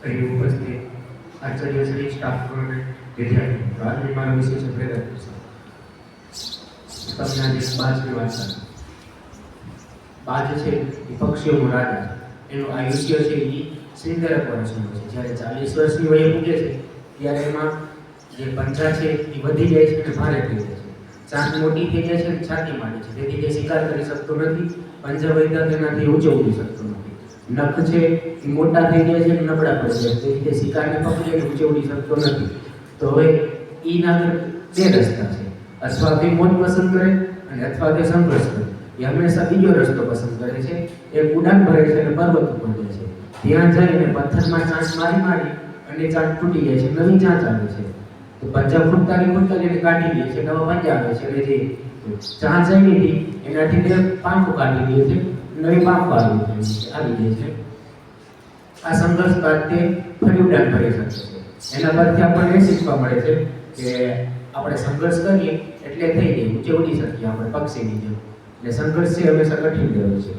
અહીં ઉપસ્થિત આચાર્ય શ્રી સ્ટાફ અને વિદ્યાર્થીઓ, આજની મારો વિષય છે પ્રેરક. તમને આજે બાજની વાત કરું. બાજ છે એ પક્ષીઓનો રાજા છે. એનું આયુષ્ય છે એ 70 વર્ષનું છે. જ્યારે 40 વર્ષની વયે પૂગે છે ત્યારે એમાં જે પંજા છે એ વધી જાય છે અને ભારે થઈ જાય છે. ચાંચ મોટી થઈ જાય છે અને છાતી માંડે છે. તેથી તે શિકાર કરી શકતો નથી. પંજા વધ્યા તેનાથી ઊંચો ઉડી શકતો નથી. નખ છે એ મોટા થઈ જાય છે અને નબળા પડી જાય છે. તેથી તે શિકારને પકડી અને ઊંચે ઉડી શકતો નથી. તો હવે એના બે રસ્તા છે. અથવા તે મોત પસંદ કરે અને અથવા તે સંઘર્ષ કરે. એ હંમેશા બીજો રસ્તો પસંદ કરે છે. એ ઉડાન ભરે છે અને પર્વત ઉપર જાય છે. ત્યાં જઈને પથ્થરમાં ચાંચ મારી અને ચાંચ તૂટી જાય છે, નવી ચાંચ આવે છે. તો પંજા ફૂટતા એને કાઢી લે છે, નવા પંજા આવે છે. અને જે ચાંચ આવી હતી એનાથી તે પાંખો કાઢી લે છે, નવી પાંખો આવી જાય છે. આ સંઘર્ષ બાદ તે ફરી ઉડાન ભરી શકે છે. એના પરથી આપણને એ શીખવા મળે છે કે આપણે સંઘર્ષ કરીએ એટલે થઈ જાય ઊંચે ઉડી શકીએ આપણે પક્ષીની જેમ. એટલે સંઘર્ષ છે હંમેશા કઠિન રહ્યો છે.